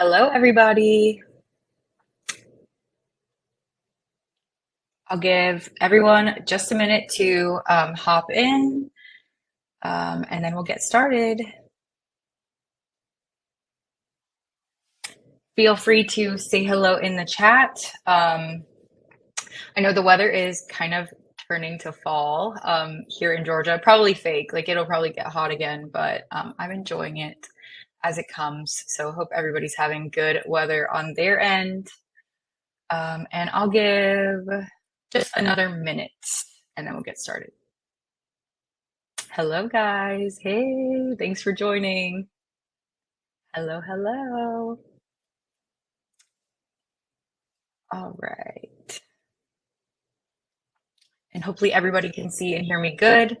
Hello, everybody. I'll give everyone just a minute to hop in, and then we'll get started. Feel free to say hello in the chat. I know the weather is kind of turning to fall here in Georgia. Probably fake, like it'll probably get hot again, but I'm enjoying it as it comes. So hope everybody's having good weather on their end. And I'll give just another minute and then we'll get started. Hello, guys. Hey, thanks for joining. Hello, hello. All right. And hopefully everybody can see and hear me good.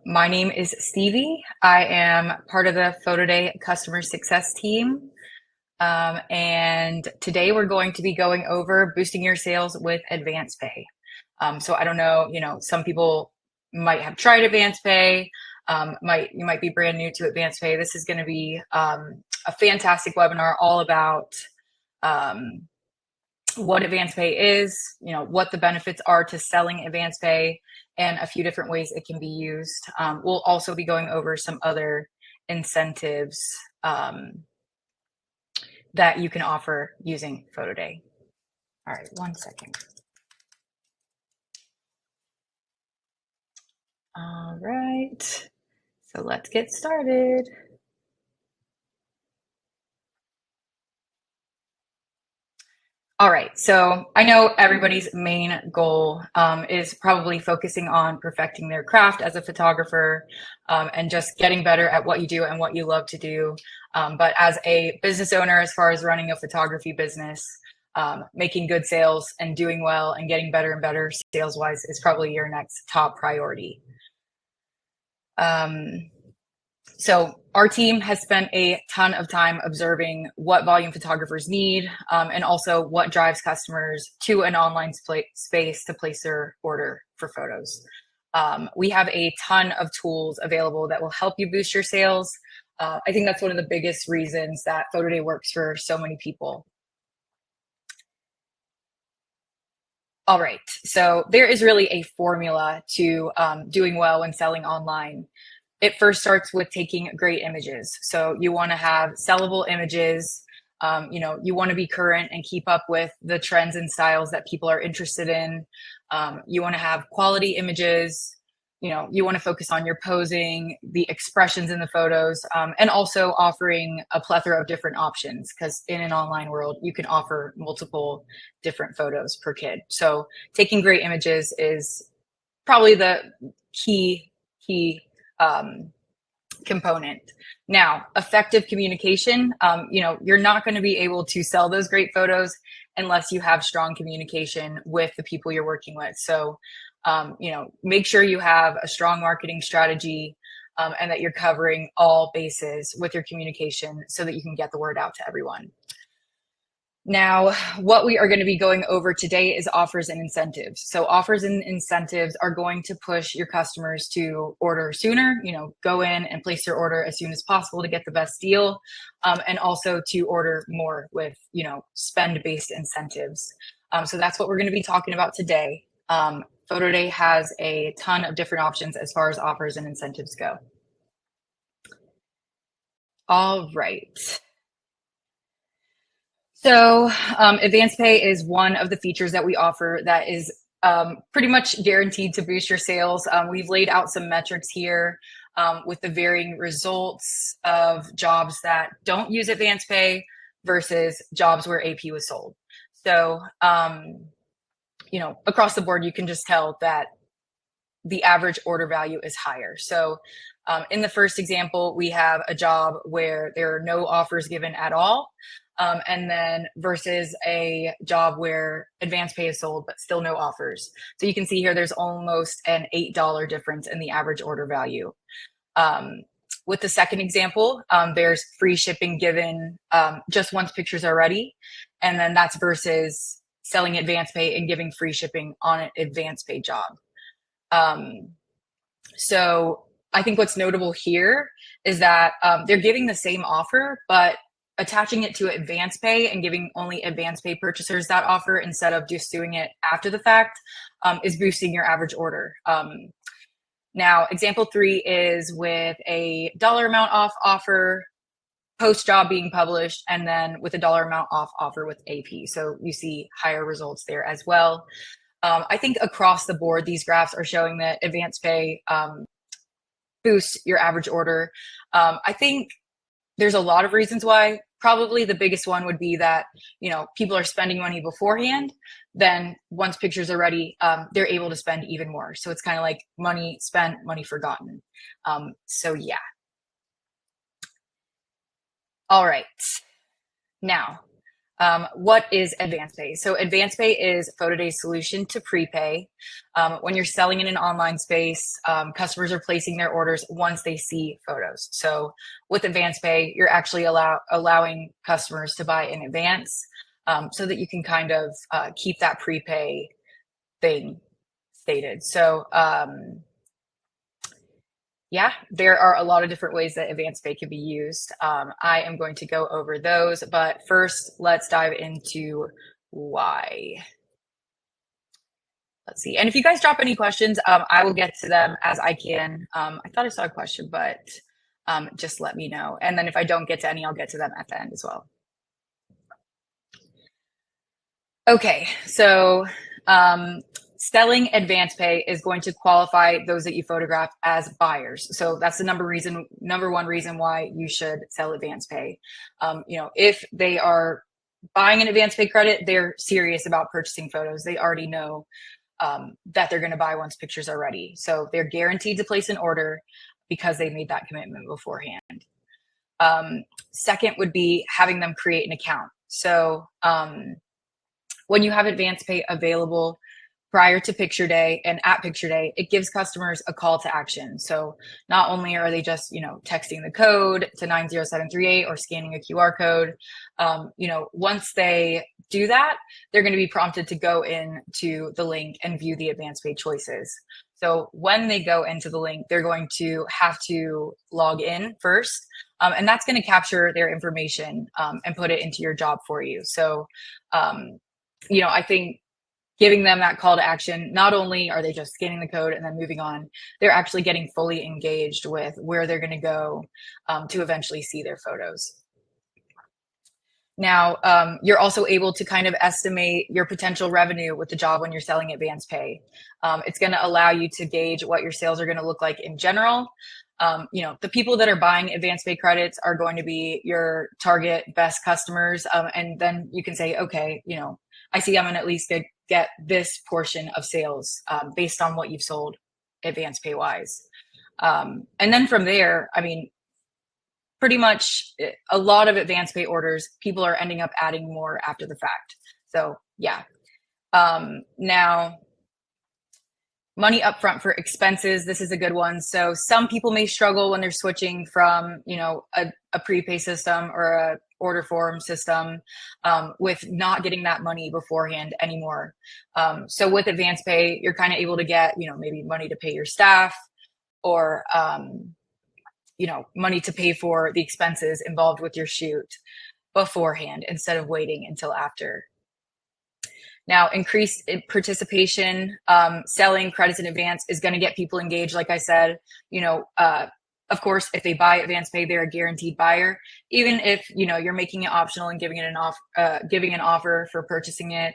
My name is Stevie. I am part of the PhotoDay customer success team. And today we're going to be going over boosting your sales with AdvancePay. So I don't know, some people might have tried AdvancePay. You might be brand new to AdvancePay. This is going to be a fantastic webinar all about what AdvancePay is, what the benefits are to selling AdvancePay, and a few different ways it can be used. We'll also be going over some other incentives that you can offer using PhotoDay. All right, 1 second. All right, so let's get started. All right, so I know everybody's main goal is probably focusing on perfecting their craft as a photographer and just getting better at what you do and what you love to do. But as a business owner, as far as running a photography business, making good sales and doing well and getting better and better sales-wise is probably your next top priority. So our team has spent a ton of time observing what volume photographers need and also what drives customers to an online space to place their order for photos. We have a ton of tools available that will help you boost your sales. I think that's one of the biggest reasons that PhotoDay works for so many people. All right, so there is really a formula to doing well when selling online. It first starts with taking great images. So you want to have sellable images. You want to be current and keep up with the trends and styles that people are interested in. You want to have quality images. You want to focus on your posing, the expressions in the photos, and also offering a plethora of different options, because in an online world, you can offer multiple different photos per kid. So taking great images is probably the key component. Now, effective communication, you're not going to be able to sell those great photos unless you have strong communication with the people you're working with. So, make sure you have a strong marketing strategy and that you're covering all bases with your communication so that you can get the word out to everyone. Now, what we are going to be going over today is offers and incentives. So offers and incentives are going to push your customers to order sooner, go in and place your order as soon as possible to get the best deal, and also to order more with, spend-based incentives. So that's what we're going to be talking about today. PhotoDay has a ton of different options as far as offers and incentives go. All right. So AdvancePay is one of the features that we offer that is pretty much guaranteed to boost your sales. We've laid out some metrics here with the varying results of jobs that don't use AdvancePay versus jobs where AP was sold. So, across the board, you can just tell that the average order value is higher. So in the first example, we have a job where there are no offers given at all. And then versus a job where AdvancePay is sold, but still no offers. So you can see here, there's almost an $8 difference in the average order value. With the second example, there's free shipping given just once pictures are ready. And then that's versus selling AdvancePay and giving free shipping on an AdvancePay job. So I think what's notable here is that they're giving the same offer, but attaching it to AdvancePay and giving only AdvancePay purchasers that offer instead of just doing it after the fact is boosting your average order. Now, example 3 is with a dollar amount off offer, post job being published, and then with a dollar amount off offer with AP. So you see higher results there as well. I think across the board, these graphs are showing that AdvancePay boosts your average order. I think there's a lot of reasons why. Probably the biggest one would be that, people are spending money beforehand. Then once pictures are ready, they're able to spend even more. So it's kind of like money spent, money forgotten. So yeah. All right. Now, what is AdvancePay? So AdvancePay is PhotoDay's solution to prepay. When you're selling in an online space, customers are placing their orders once they see photos. So with AdvancePay, you're actually allowing customers to buy in advance so that you can kind of keep that prepay thing stated. So yeah, there are a lot of different ways that AdvancePay can be used. I am going to go over those, but first let's dive into why. Let's see. And if you guys drop any questions, I will get to them as I can. I thought I saw a question, but just let me know. And then if I don't get to any, I'll get to them at the end as well. Okay, so selling AdvancePay is going to qualify those that you photograph as buyers. So that's the number one reason why you should sell AdvancePay. If they are buying an AdvancePay credit, they're serious about purchasing photos. They already know that they're going to buy once pictures are ready. So they're guaranteed to place an order because they made that commitment beforehand. Second would be having them create an account. So when you have AdvancePay available prior to picture day and at picture day, it gives customers a call to action. So not only are they just, texting the code to 90738 or scanning a QR code, once they do that, they're going to be prompted to go into the link and view the AdvancePay choices. So when they go into the link, they're going to have to log in first, and that's going to capture their information and put it into your job for you. So, I think giving them that call to action, not only are they just scanning the code and then moving on, they're actually getting fully engaged with where they're going to go to eventually see their photos. Now, you're also able to kind of estimate your potential revenue with the job when you're selling AdvancePay. It's going to allow you to gauge what your sales are going to look like in general. The people that are buying AdvancePay credits are going to be your target best customers. And then you can say, okay, I see I'm going to at least get this portion of sales based on what you've sold AdvancePay wise. And then from there, pretty much a lot of AdvancePay orders, people are ending up adding more after the fact. So yeah. Now, money upfront for expenses. This is a good one. So some people may struggle when they're switching from, a prepay system or a order form system with not getting that money beforehand anymore. So with AdvancePay, you're kind of able to get, maybe money to pay your staff or, money to pay for the expenses involved with your shoot beforehand instead of waiting until after. Now, increased participation, selling credits in advance is going to get people engaged. Like I said, of course, if they buy AdvancePay, they're a guaranteed buyer. Even if, you're making it optional and giving an offer for purchasing it,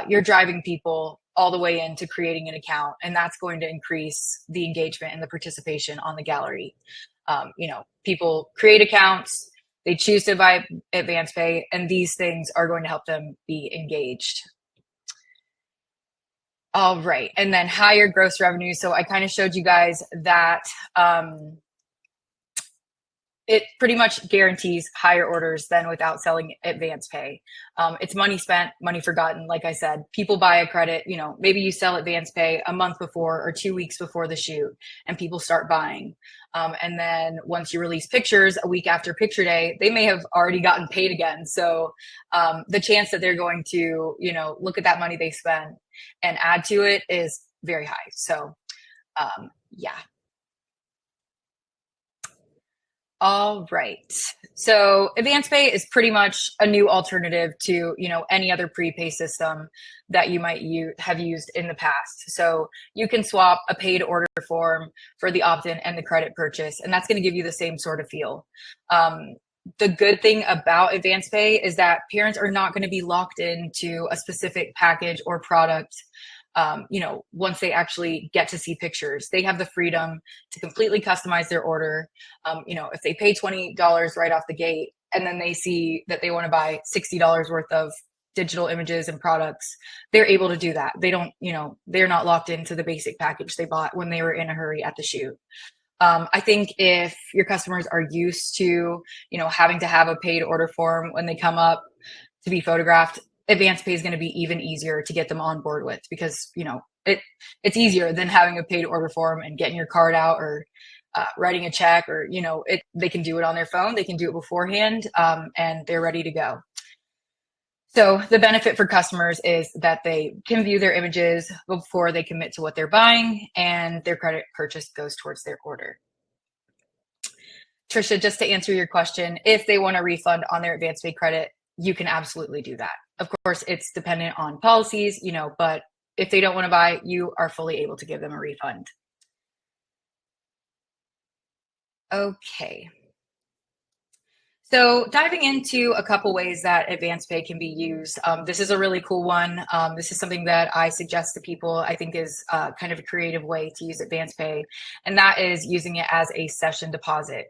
you're driving people all the way into creating an account. And that's going to increase the engagement and the participation on the gallery. People create accounts, they choose to buy AdvancePay, and these things are going to help them be engaged. All right. And then higher gross revenue. So I kind of showed you guys that it pretty much guarantees higher orders than without selling AdvancePay. It's money spent, money forgotten. Like I said, people buy a credit, maybe you sell AdvancePay a month before or 2 weeks before the shoot and people start buying. And then once you release pictures a week after picture day, they may have already gotten paid again. So the chance that they're going to, look at that money they spent and add to it is very high. So yeah. All right. So AdvancePay is pretty much a new alternative to, any other prepay system that you might have used in the past. So you can swap a paid order form for the opt-in and the credit purchase, and that's going to give you the same sort of feel. The good thing about AdvancePay is that parents are not going to be locked into a specific package or product. Once they actually get to see pictures, they have the freedom to completely customize their order. If they pay $20 right off the gate and then they see that they want to buy $60 worth of digital images and products, they're able to do that. They don't, they're not locked into the basic package they bought when they were in a hurry at the shoot. I think if your customers are used to, having to have a paid order form when they come up to be photographed, AdvancePay is going to be even easier to get them on board with, because it's easier than having a paid order form and getting your card out, or writing a check, or they can do it on their phone, they can do it beforehand, and they're ready to go. So the benefit for customers is that they can view their images before they commit to what they're buying, and their credit purchase goes towards their order. Trisha, just to answer your question, if they want a refund on their AdvancePay credit, you can absolutely do that. Of course, it's dependent on policies, but if they don't want to buy, you are fully able to give them a refund. Okay. So diving into a couple ways that AdvancePay can be used. This is a really cool one. This is something that I suggest to people. I think is kind of a creative way to use AdvancePay, and that is using it as a session deposit.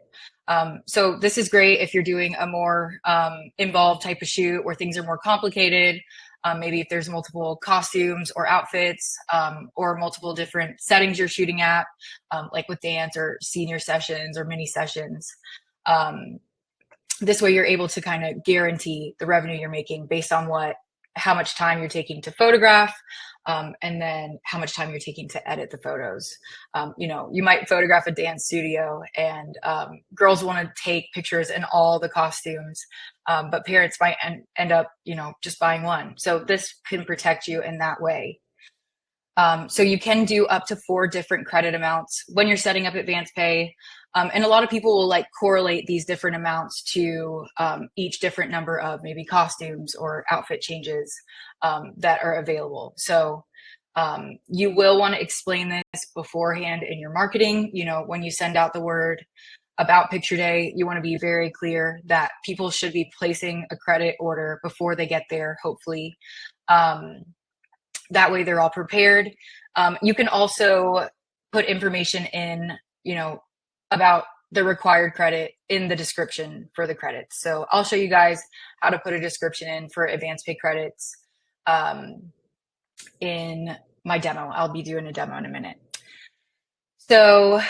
So this is great if you're doing a more involved type of shoot where things are more complicated. Maybe if there's multiple costumes or outfits, or multiple different settings you're shooting at, like with dance or senior sessions or mini sessions. This way you're able to kind of guarantee the revenue you're making based on how much time you're taking to photograph, and then how much time you're taking to edit the photos. You might photograph a dance studio, and girls want to take pictures in all the costumes, but parents might end up, just buying one. So this can protect you in that way. So you can do up to 4 different credit amounts when you're setting up AdvancePay. And a lot of people will correlate these different amounts to each different number of maybe costumes or outfit changes that are available. So you will want to explain this beforehand in your marketing. When you send out the word about picture day, you want to be very clear that people should be placing a credit order before they get there, hopefully. That way they're all prepared. You can also put information in, about the required credit in the description for the credits. So I'll show you guys how to put a description in for AdvancePay credits in my demo. I'll be doing a demo in a minute. So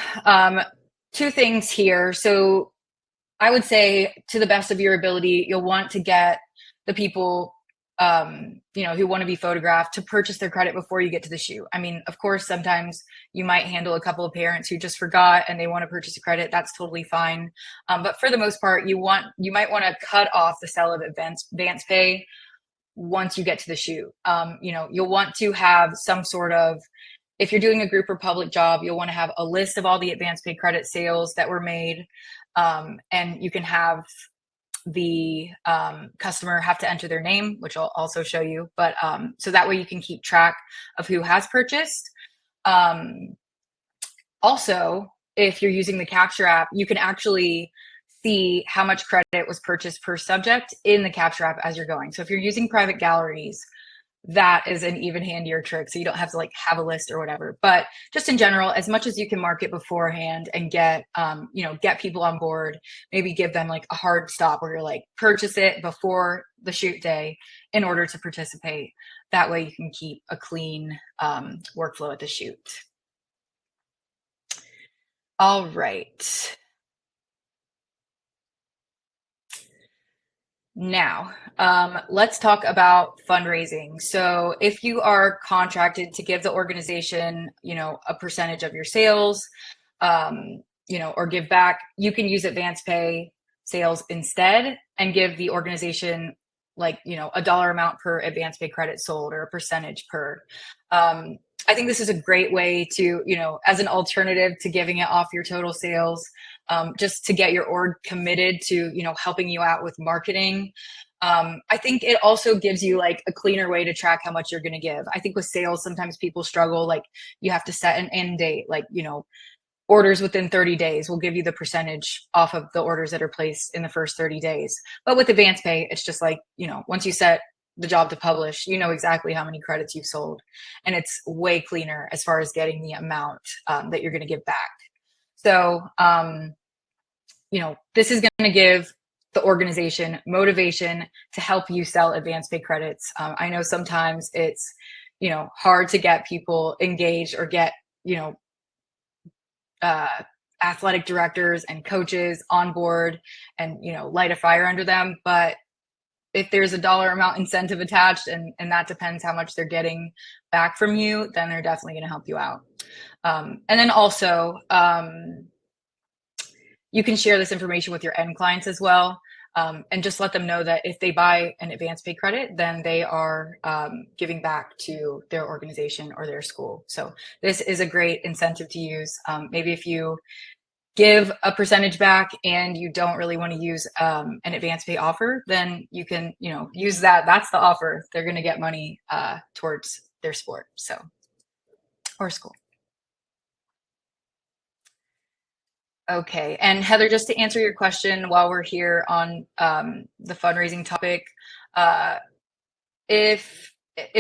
2 things here. So I would say, to the best of your ability, you'll want to get the people who want to be photographed to purchase their credit before you get to the shoot. I mean, of course, sometimes you might handle a couple of parents who just forgot and they want to purchase a credit. That's totally fine. But for the most part, you might want to cut off the sale of AdvancePay once you get to the shoot. You'll want to have some sort of, if you're doing a group or public job, you'll want to have a list of all the AdvancePay credit sales that were made. And you can have the customer have to enter their name, which I'll also show you, but so that way you can keep track of who has purchased. Also, if you're using the Capture app, you can actually see how much credit was purchased per subject in the Capture app as you're going. So if you're using private galleries, that is an even handier trick. So you don't have to have a list or whatever, but just in general, as much as you can market beforehand and get people on board, maybe give them a hard stop where you're purchase it before the shoot day in order to participate. That way you can keep a clean workflow at the shoot. All right. Now, let's talk about fundraising. So if you are contracted to give the organization, a percentage of your sales, or give back, you can use AdvancePay sales instead and give the organization a dollar amount per AdvancePay credit sold, or a percentage per. I think this is a great way to, as an alternative to giving it off your total sales, just to get your org committed to, helping you out with marketing. I think it also gives you like a cleaner way to track how much you're going to give. I think with sales, sometimes people struggle, like you have to set an end date, like, orders within 30 days will give you the percentage off of the orders that are placed in the first 30 days. But with AdvancePay, it's just like, once you set the job to publish, you know exactly how many credits you've sold. And it's way cleaner as far as getting the amount that you're going to give back. So, this is going to give the organization motivation to help you sell AdvancePay credits. I know sometimes it's, hard to get people engaged or get, athletic directors and coaches on board and, light a fire under them. But if there's a dollar amount incentive attached and that depends how much they're getting back from you, then they're definitely going to help you out. And then also, you can share this information with your end clients as well. And just let them know that if they buy an AdvancePay credit, then they are giving back to their organization or their school. So this is a great incentive to use. Maybe if you give a percentage back and you don't really want to use an AdvancePay offer, then you can, use that. That's the offer. They're going to get money towards their sport, or school. Okay, and Heather, just to answer your question while we're here on the fundraising topic, if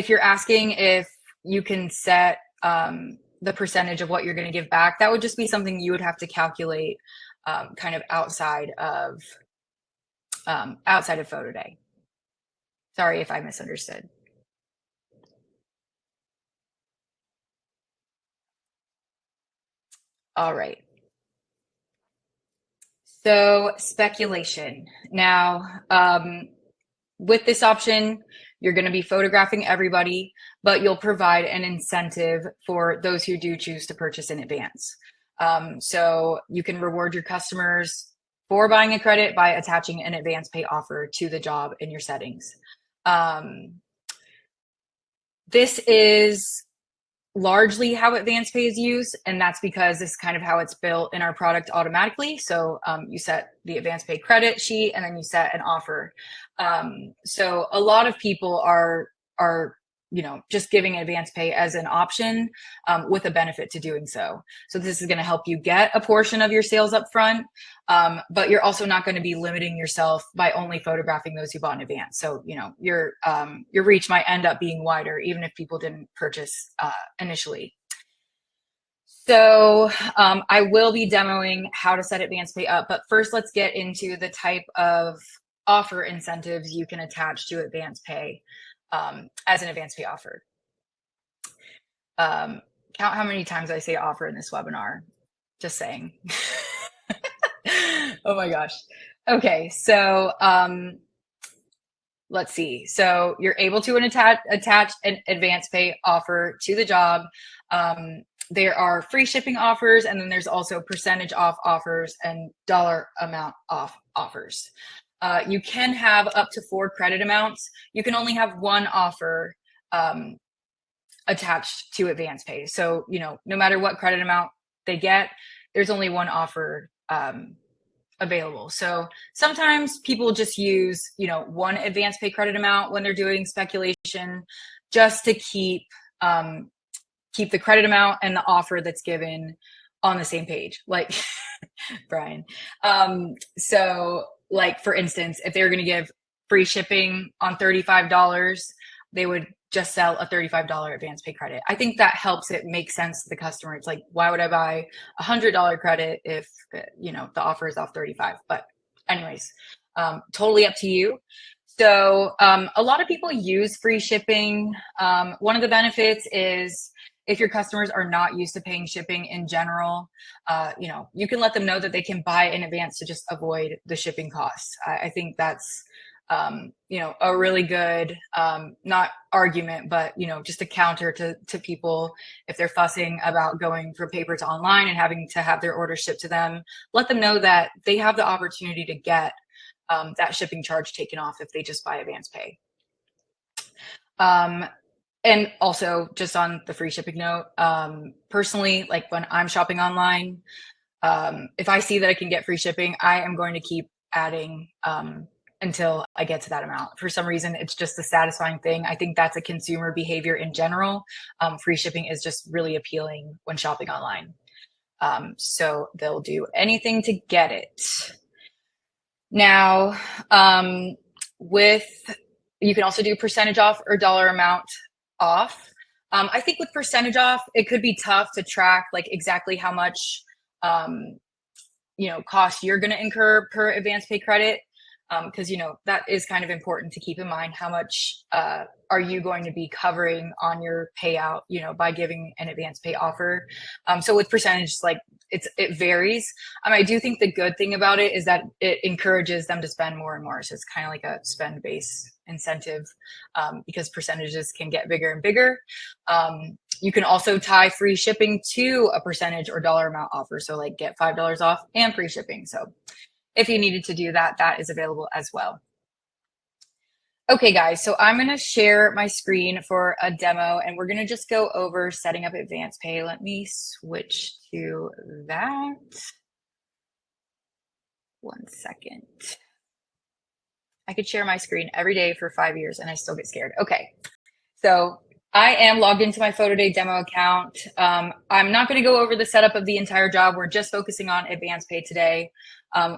you're asking if you can set the percentage of what you're going to give back, that would just be something you would have to calculate kind of outside of PhotoDay. Sorry if I misunderstood. All right. So speculation. Now, with this option, you're going to be photographing everybody, but you'll provide an incentive for those who do choose to purchase in advance. So you can reward your customers for buying a credit by attaching an AdvancePay offer to the job in your settings. This is largely how AdvancePay is used, and that's because this is kind of how it's built in our product automatically. So you set the AdvancePay credit sheet and then you set an offer. So a lot of people are just giving AdvancePay as an option with a benefit to doing so. So this is going to help you get a portion of your sales up front, but you're also not going to be limiting yourself by only photographing those who bought in advance. So, your reach might end up being wider, even if people didn't purchase initially. So I will be demoing how to set AdvancePay up, but first let's get into the type of offer incentives you can attach to AdvancePay as an AdvancePay offer. Count how many times I say offer in this webinar. Just saying. Oh my gosh. Okay, so let's see. So you're able to attach an AdvancePay offer to the job. There are free shipping offers, and then there's also percentage off offers and dollar amount off offers. You can have up to 4 credit amounts. You can only have one offer attached to AdvancePay. So, no matter what credit amount they get, there's only one offer available. So sometimes people just use, one AdvancePay credit amount when they're doing speculation, just to keep the credit amount and the offer that's given on the same page, like Brian. So like, for instance, if they were going to give free shipping on $35, they would just sell a $35 AdvancePay credit. I think that helps it make sense to the customer. It's like, why would I buy a $100 credit if, the offer is off 35? But anyways, totally up to you. So a lot of people use free shipping. One of the benefits is if your customers are not used to paying shipping in general, you can let them know that they can buy in advance to just avoid the shipping costs. I think that's, a really good, not argument, but, just a counter to people if they're fussing about going from paper to online and having to have their order shipped to them. Let them know that they have the opportunity to get that shipping charge taken off if they just buy AdvancePay. And also, just on the free shipping note, personally, like when I'm shopping online, if I see that I can get free shipping, I am going to keep adding until I get to that amount. For some reason, it's just a satisfying thing. I think that's a consumer behavior in general. Free shipping is just really appealing when shopping online. So they'll do anything to get it. Now, with you can also do percentage off or dollar amount off. I think with percentage off, it could be tough to track like exactly how much cost you're going to incur per AdvancePay credit, because that is kind of important to keep in mind. How much are you going to be covering on your payout, by giving an AdvancePay offer? So with percentage, like it varies. I do think the good thing about it is that it encourages them to spend more and more. So it's kind of like a spend-based incentive, because percentages can get bigger and bigger. You can also tie free shipping to a percentage or dollar amount offer. So like get $5 off and free shipping. So if you needed to do that, that is available as well. Okay, guys, so I'm going to share my screen for a demo, and we're going to just go over setting up AdvancePay. Let me switch to that. One second. I could share my screen every day for 5 years, and I still get scared. Okay, so I am logged into my PhotoDay demo account. I'm not going to go over the setup of the entire job. We're just focusing on AdvancePay today.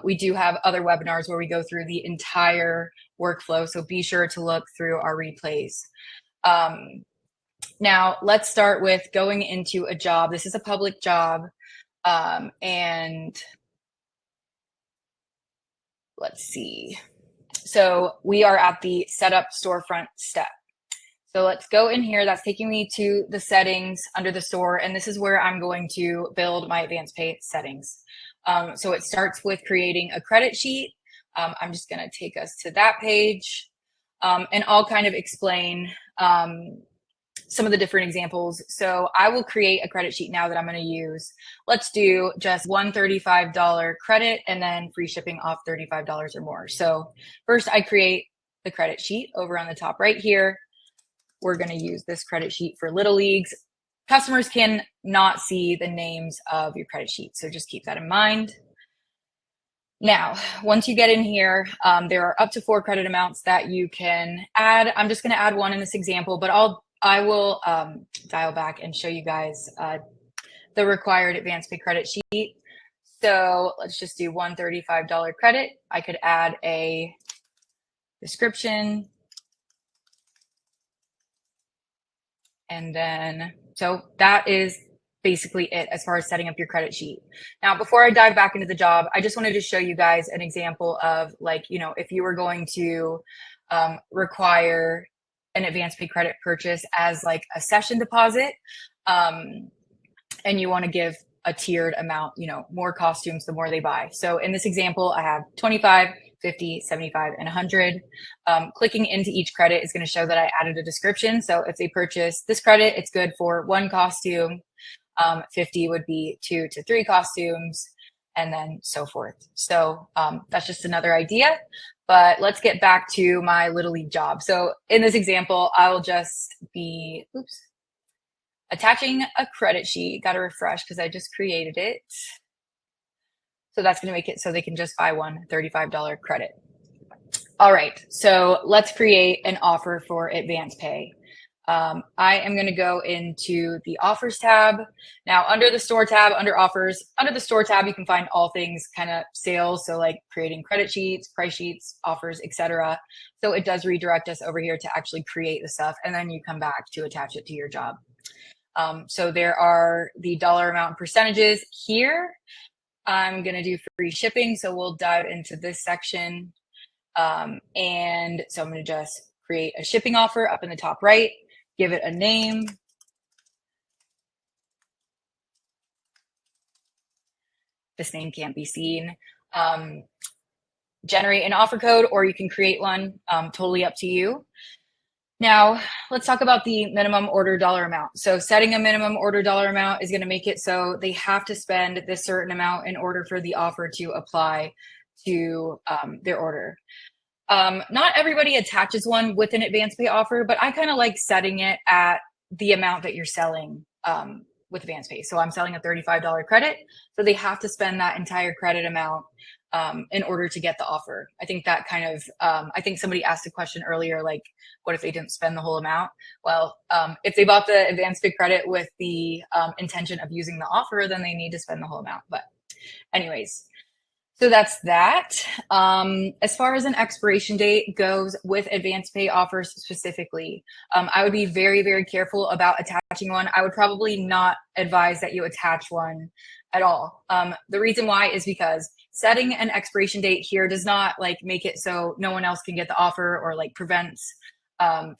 We do have other webinars where we go through the entire workflow, so be sure to look through our replays. Now, let's start with going into a job. This is a public job, and let's see. So we are at the setup storefront step. So let's go in here. That's taking me to the settings under the store, and this is where I'm going to build my AdvancePay settings. So it starts with creating a credit sheet. I'm just going to take us to that page, and I'll kind of explain some of the different examples. So I will create a credit sheet now that I'm going to use. Let's do just $135 credit and then free shipping off $35 or more. So first I create the credit sheet over on the top right here. We're going to use this credit sheet for Little Leagues. Customers can not see the names of your credit sheet, so just keep that in mind. Now, once you get in here, there are up to 4 credit amounts that you can add. I'm just going to add one in this example, but I will dial back and show you guys the required AdvancePay credit sheet. So let's just do $135 credit. I could add a description. And then, so that is basically it as far as setting up your credit sheet. Now, before I dive back into the job, I just wanted to show you guys an example of like, if you were going to require an AdvancePay credit purchase as like a session deposit, and you want to give a tiered amount, more costumes, the more they buy. So in this example, I have 25, 50, 75, and 100. Clicking into each credit is going to show that I added a description. So if they purchase this credit, it's good for 1 costume. 50 would be 2 to 3 costumes, and then so forth. So that's just another idea. But let's get back to my Little League job. So in this example, I will just be, attaching a credit sheet. Got to refresh because I just created it. So that's going to make it so they can just buy one $35 credit. All right, so let's create an offer for AdvancePay. I am going to go into the offers tab. Now under the store tab, under offers, under the store tab, you can find all things kind of sales. So like creating credit sheets, price sheets, offers, etc. So it does redirect us over here to actually create the stuff. And then you come back to attach it to your job. So there are the dollar amount percentages here. I'm going to do free shipping. So we'll dive into this section. And so I'm going to just create a shipping offer up in the top right, give it a name. This name can't be seen. Generate an offer code, or you can create one, totally up to you. Now, let's talk about the minimum order dollar amount. So setting a minimum order dollar amount is going to make it so they have to spend this certain amount in order for the offer to apply to their order. Not everybody attaches one with an advance pay offer, but I kind of like setting it at the amount that you're selling with advance pay. So I'm selling a $35 credit, so they have to spend that entire credit amount in order to get the offer. I think that kind of, I think somebody asked a question earlier, like, what if they didn't spend the whole amount? Well, if they bought the advance pay credit with the intention of using the offer, then they need to spend the whole amount. But anyways, so that's that. As far as an expiration date goes with advance pay offers specifically, I would be very, very careful about attaching one. I would probably not advise that you attach one at all. The reason why is because setting an expiration date here does not like make it so no one else can get the offer, or like prevents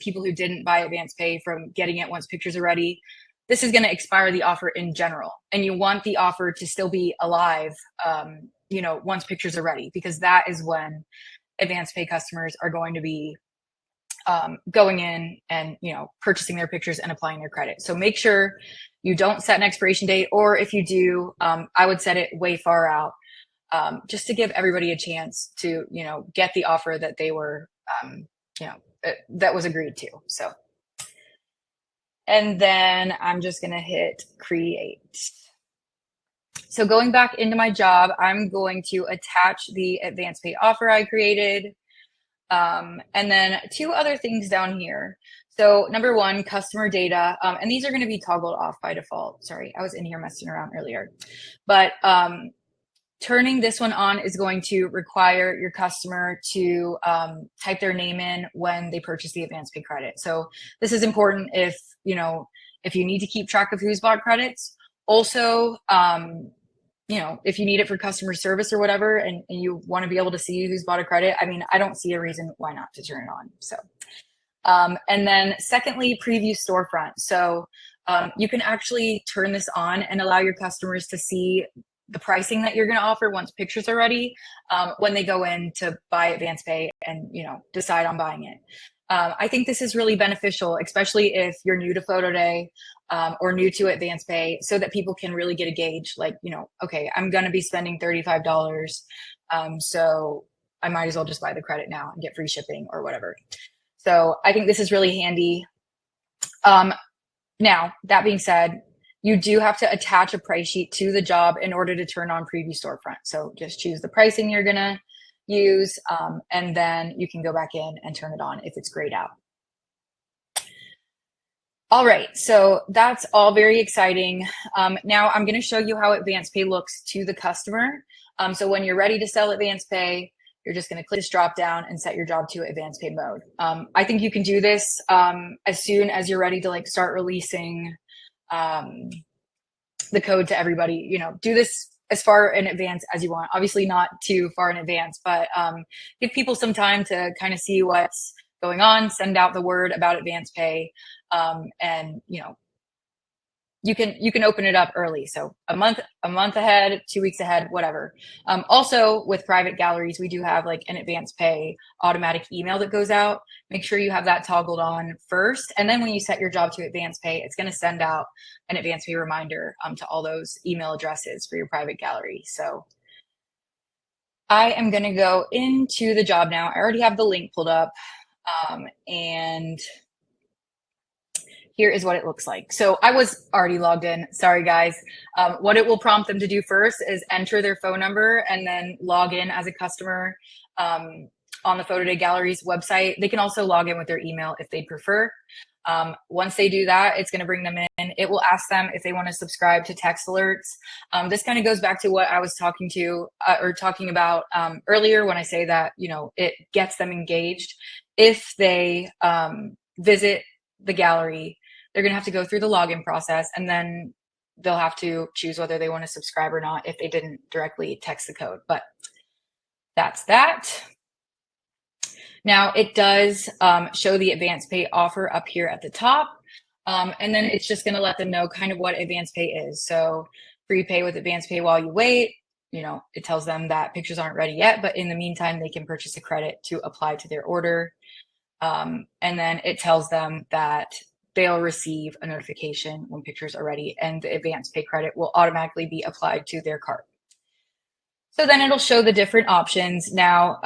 people who didn't buy advance pay from getting it once pictures are ready. This is going to expire the offer in general, and you want the offer to still be alive once pictures are ready, because that is when advance pay customers are going to be going in and purchasing their pictures and applying their credit. So make sure you don't set an expiration date, or if you do, I would set it way far out, just to give everybody a chance to get the offer that they were that was agreed to. So, and then I'm just going to hit create. So going back into my job, I'm going to attach the advance pay offer I created. And then two other things down here. So number one, customer data. And these are going to be toggled off by default. Sorry, I was in here messing around earlier. But turning this one on is going to require your customer to type their name in when they purchase the advance pay credit. So this is important if you need to keep track of who's bought credits. Also, if you need it for customer service or whatever, and you want to be able to see who's bought a credit, I mean, I don't see a reason why not to turn it on. So, and then secondly, preview storefront. So you can actually turn this on and allow your customers to see the pricing that you're going to offer once pictures are ready, when they go in to buy advance pay and decide on buying it. I think this is really beneficial, especially if you're new to PhotoDay or new to advance pay, so that people can really get a gauge, like, okay, I'm going to be spending $35. So I might as well just buy the credit now and get free shipping or whatever. So I think this is really handy. Now, that being said, you do have to attach a price sheet to the job in order to turn on preview storefront. So just choose the pricing you're going to use, and then you can go back in and turn it on if it's grayed out. All right, so that's all very exciting. Now I'm going to show you how advance pay looks to the customer. So when you're ready to sell advance pay, you're just going to click this drop down and set your job to advance pay mode. I think you can do this as soon as you're ready to like start releasing the code to everybody. Do this as far in advance as you want. Obviously not too far in advance, but give people some time to kind of see what's going on, send out the word about advance pay, and you can open it up early. So a month ahead, 2 weeks ahead, whatever. Also with private galleries, we do have like an advance pay automatic email that goes out. Make sure you have that toggled on first. And then when you set your job to advance pay, it's going to send out an advance pay reminder to all those email addresses for your private gallery. So I am going to go into the job now. I already have the link pulled up, and here is what it looks like. So I was already logged in. Sorry, guys. What it will prompt them to do first is enter their phone number and then log in as a customer on the PhotoDay Gallery's website. They can also log in with their email if they prefer. Once they do that, it's going to bring them in. It will ask them if they want to subscribe to text alerts. This kind of goes back to what I was talking about earlier when I say that, it gets them engaged. If they visit the gallery, they're going to have to go through the login process, and then they'll have to choose whether they want to subscribe or not if they didn't directly text the code. But that's that. Now it does show the advance pay offer up here at the top. And then it's just going to let them know kind of what advance pay is. So free pay with advance pay while you wait. It tells them that pictures aren't ready yet, but in the meantime, they can purchase a credit to apply to their order. And then it tells them that they'll receive a notification when pictures are ready, and the advance pay credit will automatically be applied to their cart. So then it'll show the different options. Now,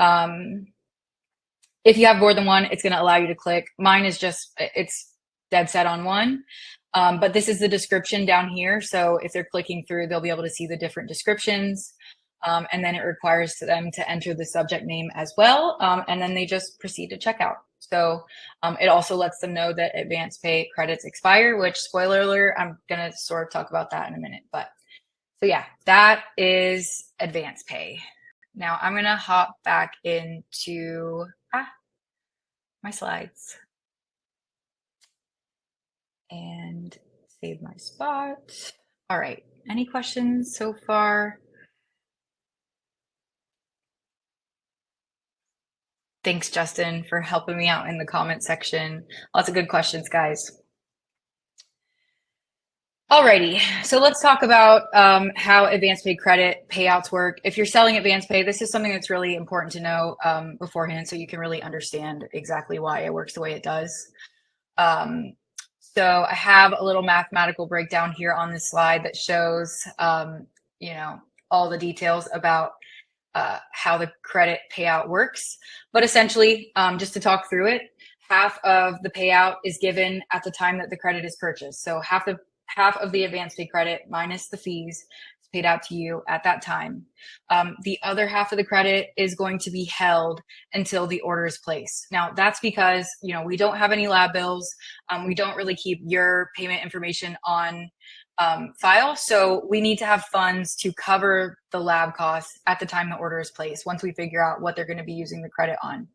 If you have more than one, it's going to allow you to click. Mine is just, it's dead set on one. But this is the description down here. So if they're clicking through, they'll be able to see the different descriptions. And then it requires them to enter the subject name as well. And then they just proceed to checkout. So it also lets them know that AdvancePay credits expire, which, spoiler alert, I'm going to sort of talk about that in a minute. But so yeah, that is AdvancePay. Now I'm going to hop back into my slides and save my spot. All right, any questions so far? Thanks, Justin, for helping me out in the comment section. Lots of good questions, guys. Alrighty, so let's talk about how AdvancePay credit payouts work. If you're selling AdvancePay, this is something that's really important to know beforehand so you can really understand exactly why it works the way it does. So I have a little mathematical breakdown here on this slide that shows, you know, all the details about how the credit payout works. But essentially, just to talk through it, half of the payout is given at the time that the credit is purchased. So half of the AdvancePay credit minus the fees is paid out to you at that time. The other half of the credit is going to be held until the order is placed. Now that's because, you know, we don't have any lab bills. We don't really keep your payment information on file. So we need to have funds to cover the lab costs at the time the order is placed, once we figure out what they're going to be using the credit on.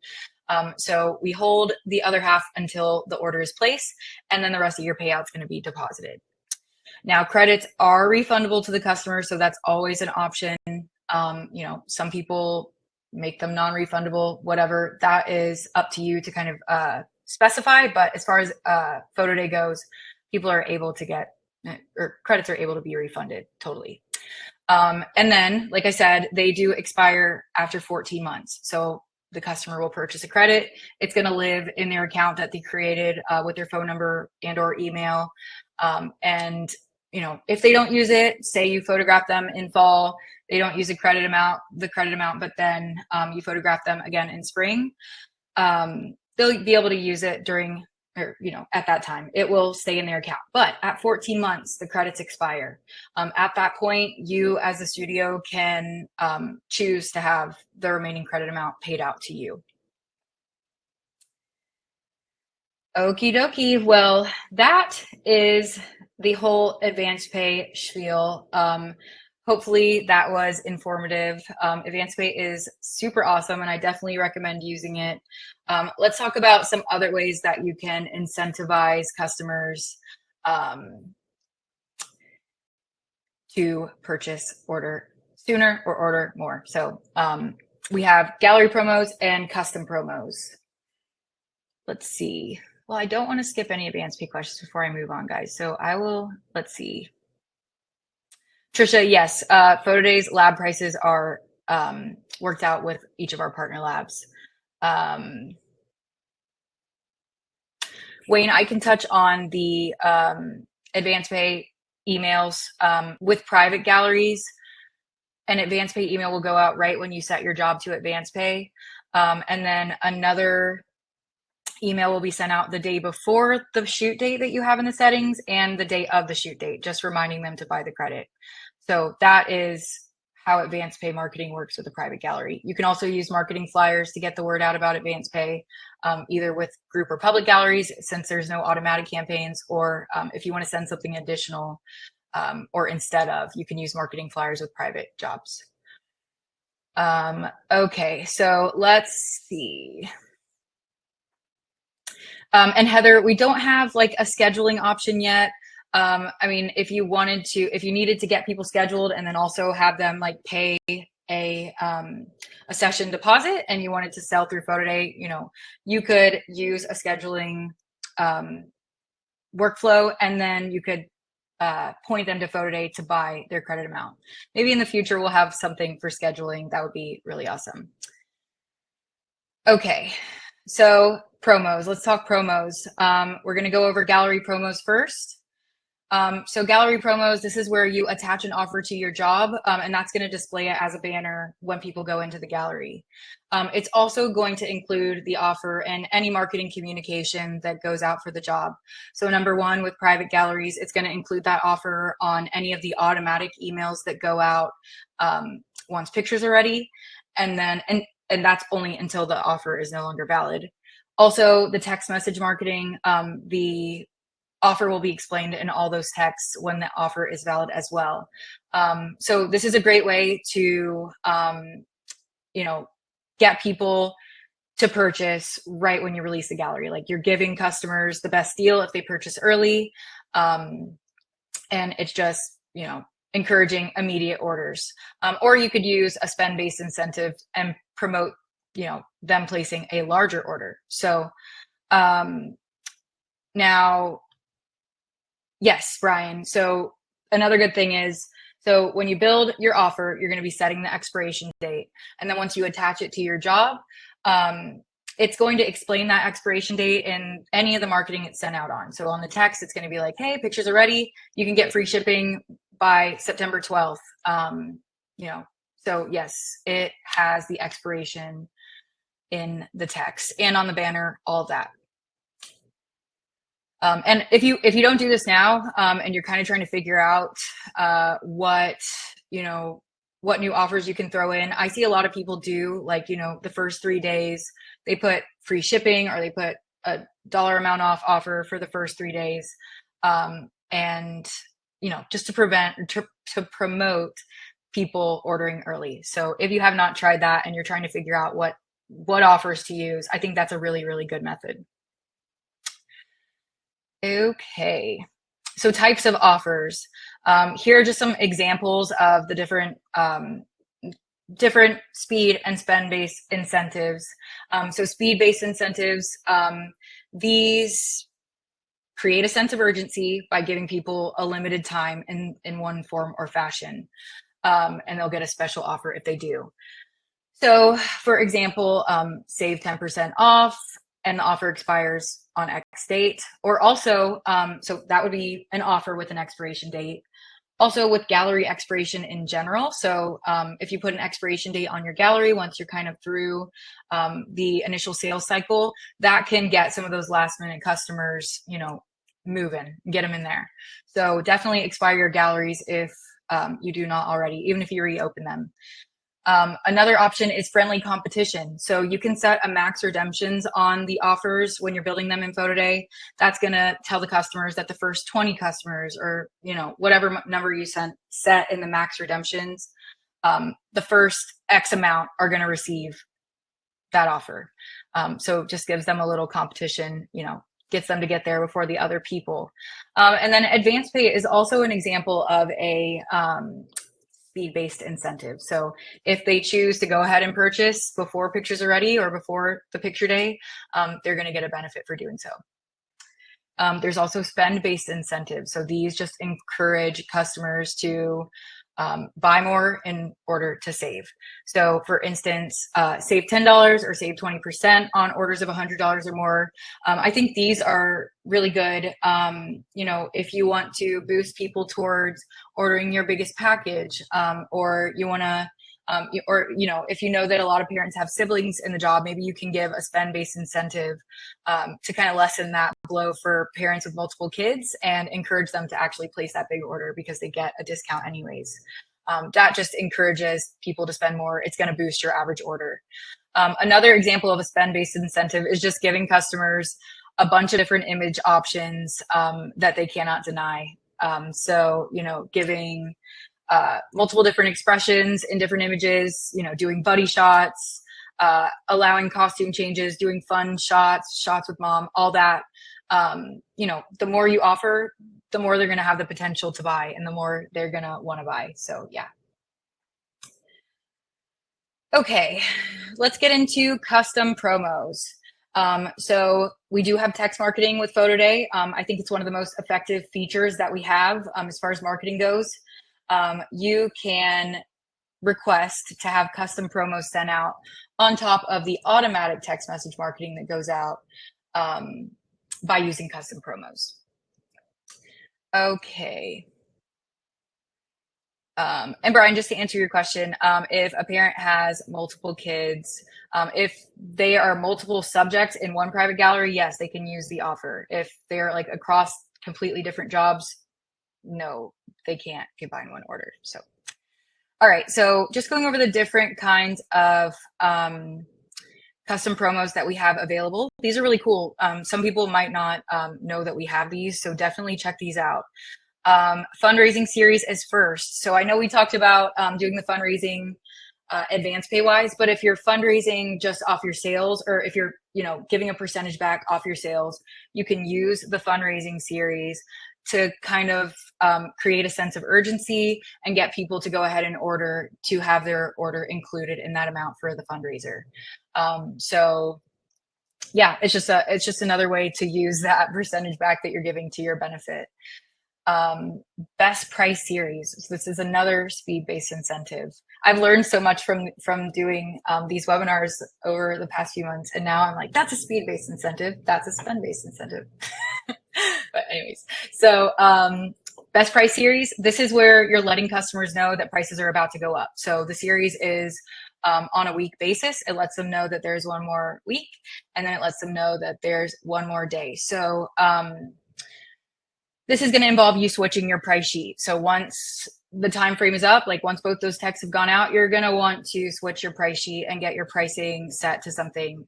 So we hold the other half until the order is placed, and then the rest of your payout is going to be deposited. Now, credits are refundable to the customer, so that's always an option. You know, some people make them non-refundable, whatever. That is up to you to kind of specify. But as far as PhotoDay goes, people are able to get, or credits are able to be refunded totally. And then, like I said, they do expire after 14 months. So the customer will purchase a credit. It's going to live in their account that they created with their phone number and or email. And you know, if they don't use it, say you photograph them in fall, they don't use the credit amount, but then you photograph them again in spring, they'll be able to use it during, or, you know, at that time. It will stay in their account. But at 14 months, the credits expire. At that point, you as a studio can choose to have the remaining credit amount paid out to you. Okie dokie. Well, that is the whole AdvancePay spiel. Hopefully that was informative. AdvancePay is super awesome, and I definitely recommend using it. Let's talk about some other ways that you can incentivize customers to purchase, order sooner, or order more. So we have gallery promos and custom promos. Let's see. Well, I don't want to skip any AdvancePay questions before I move on, guys. So I will, let's see. Trisha, yes, PhotoDay's lab prices are worked out with each of our partner labs. Wayne, I can touch on the AdvancePay emails with private galleries. An AdvancePay email will go out right when you set your job to AdvancePay. And then another email will be sent out the day before the shoot date that you have in the settings and the day of the shoot date, just reminding them to buy the credit. So that is how AdvancePay marketing works with a private gallery. You can also use marketing flyers to get the word out about AdvancePay, either with group or public galleries, since there's no automatic campaigns, or if you want to send something additional or instead of, you can use marketing flyers with private jobs. Okay, so let's see. And Heather, we don't have like a scheduling option yet. I mean, if you needed to get people scheduled and then also have them like pay a session deposit, and you wanted to sell through PhotoDay, you know, you could use a scheduling workflow, and then you could point them to PhotoDay to buy their credit amount. Maybe in the future we'll have something for scheduling. That would be really awesome. Okay, so promos. Let's talk promos. We're going to go over gallery promos first. So gallery promos, this is where you attach an offer to your job, and that's going to display it as a banner when people go into the gallery. It's also going to include the offer and any marketing communication that goes out for the job. So number one, with private galleries, it's going to include that offer on any of the automatic emails that go out once pictures are ready, and that's only until the offer is no longer valid. Also, the text message marketing, the offer will be explained in all those texts when the offer is valid as well. So this is a great way to, get people to purchase right when you release the gallery. Like, you're giving customers the best deal if they purchase early. And it's just, encouraging immediate orders. Or you could use a spend-based incentive and promote, them placing a larger order. So now, yes, Brian. So another good thing is, so when you build your offer, you're going to be setting the expiration date. And then once you attach it to your job, it's going to explain that expiration date in any of the marketing it's sent out on. So on the text, it's going to be like, hey, pictures are ready. You can get free shipping by September 12th. So yes, it has the expiration in the text and on the banner, all of that. And if you don't do this now, and you're kind of trying to figure out what new offers you can throw in, I see a lot of people do, like, the first 3 days they put free shipping, or they put a dollar amount off offer for the first 3 days, and just to promote people ordering early. So if you have not tried that and you're trying to figure out what offers to use, I think that's a really, really good method. Okay, so types of offers. Here are just some examples of the different speed and spend-based incentives. So speed-based incentives, these create a sense of urgency by giving people a limited time in one form or fashion, and they'll get a special offer if they do. So for example, save 10% off, and the offer expires on X date. Or also, so that would be an offer with an expiration date. Also with gallery expiration in general. So if you put an expiration date on your gallery, once you're kind of through the initial sales cycle, that can get some of those last minute customers, moving, get them in there. So definitely expire your galleries if you do not already, even if you reopen them. Another option is friendly competition. So you can set a max redemptions on the offers when you're building them in PhotoDay. That's going to tell the customers that the first 20 customers, or whatever number you set in the max redemptions, the first X amount are going to receive that offer. So it just gives them a little competition, gets them to get there before the other people. And then AdvancePay is also an example of a speed-based incentive. So if they choose to go ahead and purchase before pictures are ready or before the picture day, they're going to get a benefit for doing so. There's also spend-based incentives. So these just encourage customers to buy more in order to save. So for instance, save $10 or save 20% on orders of $100 or more. I think these are really good. If you want to boost people towards ordering your biggest package, or you want to, if you know that a lot of parents have siblings in the job, maybe you can give a spend-based incentive to kind of lessen that blow for parents with multiple kids and encourage them to actually place that big order because they get a discount anyways. That just encourages people to spend more. It's going to boost your average order. Another example of a spend-based incentive is just giving customers a bunch of different image options that they cannot deny. So, giving multiple different expressions in different images, doing buddy shots, allowing costume changes, doing fun shots with mom, all that. The more you offer, the more they're going to have the potential to buy and the more they're going to want to buy. So yeah. Okay, let's get into custom promos. So we do have text marketing with PhotoDay. I think it's one of the most effective features that we have as far as marketing goes. You can request to have custom promos sent out on top of the automatic text message marketing that goes out by using custom promos. Okay. And Brian, just to answer your question, if a parent has multiple kids, if they are multiple subjects in one private gallery, yes, they can use the offer. If they're like across completely different jobs, no, they can't combine one order. So, all right. So just going over the different kinds of custom promos that we have available. These are really cool. Some people might not know that we have these, so definitely check these out. Fundraising series is first. So I know we talked about doing the fundraising AdvancePay wise, but if you're fundraising just off your sales, or if you're, giving a percentage back off your sales, you can use the fundraising series to kind of create a sense of urgency and get people to go ahead and order, to have their order included in that amount for the fundraiser. So yeah, it's just another way to use that percentage back that you're giving to your benefit. Best price series. So this is another speed-based incentive. I've learned so much from doing these webinars over the past few months, and now I'm like, that's a speed-based incentive. That's a spend-based incentive. But anyways, so best price series. This is where you're letting customers know that prices are about to go up. So the series is on a week basis. It lets them know that there's one more week, and then it lets them know that there's one more day. So this is going to involve you switching your price sheet. So once the time frame is up, like once both those texts have gone out, you're going to want to switch your price sheet and get your pricing set to something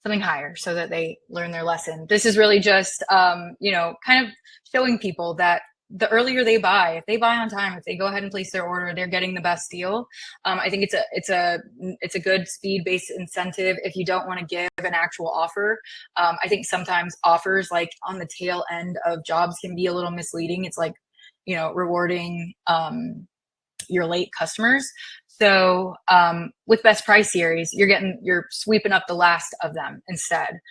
something higher, so that they learn their lesson. This is really just kind of showing people that the earlier they buy, if they buy on time, if they go ahead and place their order, they're getting the best deal. I think it's a good speed-based incentive if you don't want to give an actual offer. I think sometimes offers like on the tail end of jobs can be a little misleading. It's like, rewarding your late customers. So with best price series, you're sweeping up the last of them instead.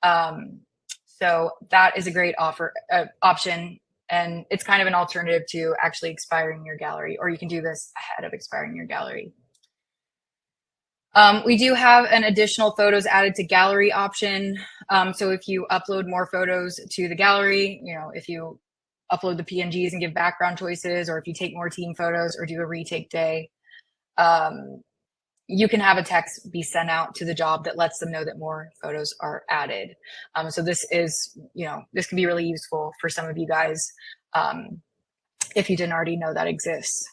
So that is a great option. And it's kind of an alternative to actually expiring your gallery, or you can do this ahead of expiring your gallery. We do have an additional photos added to gallery option. So if you upload more photos to the gallery, if you upload the PNGs and give background choices, or if you take more team photos or do a retake day, you can have a text be sent out to the job that lets them know that more photos are added. So this is, this can be really useful for some of you guys if you didn't already know that exists.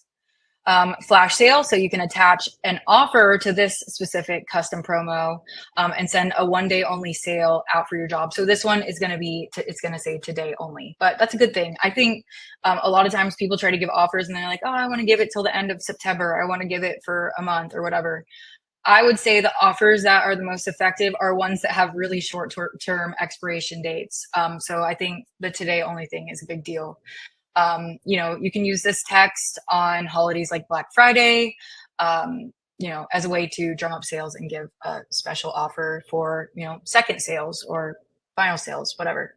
Flash sale, so you can attach an offer to this specific custom promo and send a one-day only sale out for your job. So this one is going to be, it's going to say today only, but that's a good thing. I think a lot of times people try to give offers and they're like, oh, I want to give it till the end of September. I want to give it for a month or whatever. I would say the offers that are the most effective are ones that have really short-term expiration dates. So I think the today only thing is a big deal. You can use this text on holidays like Black Friday, as a way to drum up sales and give a special offer for, second sales or final sales, whatever.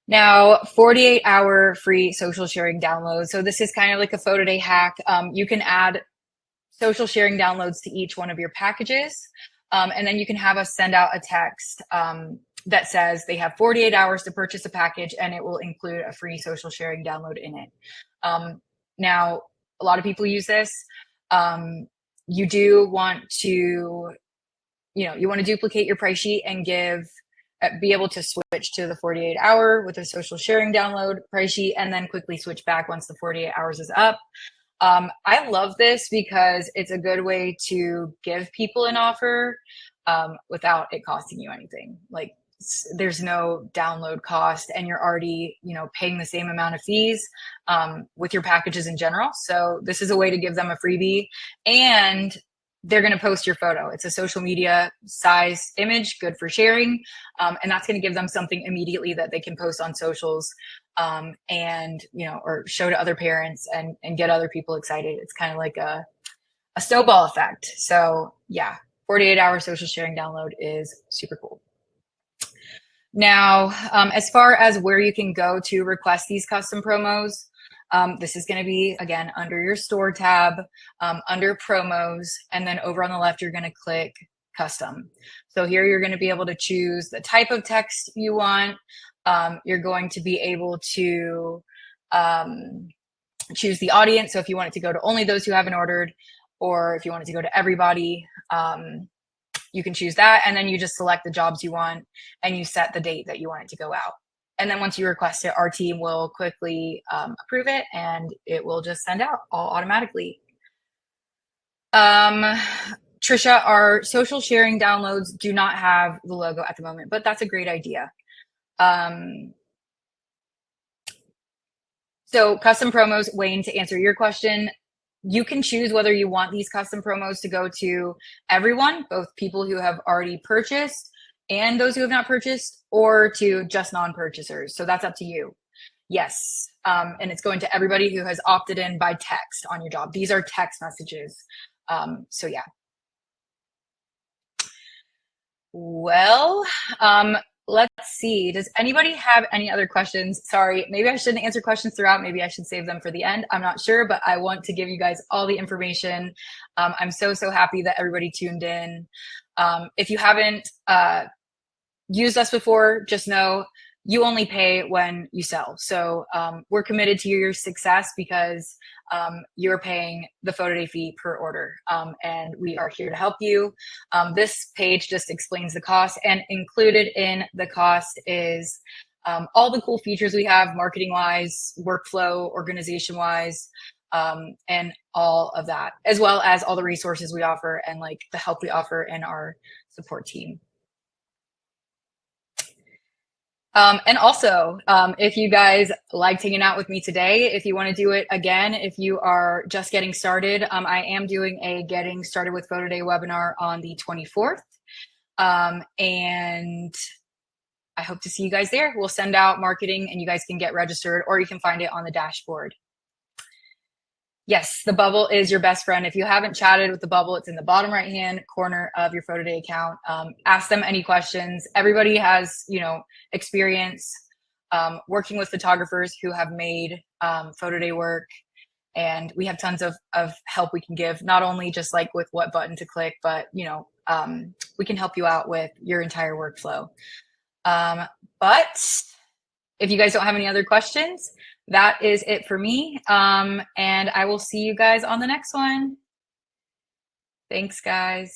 Now, 48-hour free social sharing downloads. So this is kind of like a PhotoDay hack. You can add social sharing downloads to each one of your packages. And then you can have us send out a text that says they have 48 hours to purchase a package, and it will include a free social sharing download in it. Now, a lot of people use this. You do want to, you want to duplicate your price sheet and be able to switch to the 48-hour with a social sharing download price sheet, and then quickly switch back once the 48 hours is up. I love this because it's a good way to give people an offer without it costing you anything. Like, there's no download cost, and you're already, paying the same amount of fees with your packages in general. So this is a way to give them a freebie, and they're going to post your photo. It's a social media size image, good for sharing. And that's going to give them something immediately that they can post on socials and, or show to other parents and get other people excited. It's kind of like a snowball effect. So yeah, 48-hour social sharing download is super cool. Now, as far as where you can go to request these custom promos, this is going to be, again, under your store tab, under promos, and then over on the left, you're going to click custom. So here you're going to be able to choose the type of text you want. You're going to be able to choose the audience. So if you want it to go to only those who haven't ordered, or if you want it to go to everybody, you can choose that. And then you just select the jobs you want and you set the date that you want it to go out. And then once you request it, our team will quickly approve it and it will just send out all automatically. Trisha, our social sharing downloads do not have the logo at the moment, but that's a great idea. So custom promos, Wayne, to answer your question, you can choose whether you want these custom promos to go to everyone, both people who have already purchased and those who have not purchased, or to just non-purchasers. So that's up to you. Yes, and it's going to everybody who has opted in by text on your job. These are text messages. So yeah. Well, let's see. Does anybody have any other questions? Sorry, maybe I shouldn't answer questions throughout. Maybe I should save them for the end. I'm not sure, but I want to give you guys all the information. I'm so happy that everybody tuned in. If you haven't used us before, just know you only pay when you sell. So we're committed to your success because you're paying the PhotoDay fee per order, and we are here to help you. This page just explains the cost, and included in the cost is all the cool features we have marketing-wise, workflow, organization-wise, and all of that, as well as all the resources we offer and like the help we offer in our support team. And also, if you guys liked hanging out with me today, if you want to do it again, if you are just getting started, I am doing a Getting Started with PhotoDay webinar on the 24th. And I hope to see you guys there. We'll send out marketing and you guys can get registered, or you can find it on the dashboard. Yes, the bubble is your best friend. If you haven't chatted with the bubble, it's in the bottom right-hand corner of your PhotoDay account. Ask them any questions. Everybody has, experience working with photographers who have made PhotoDay work, and we have tons of help we can give, not only just like with what button to click, but we can help you out with your entire workflow. But if you guys don't have any other questions, that is it for me. And I will see you guys on the next one. Thanks, guys.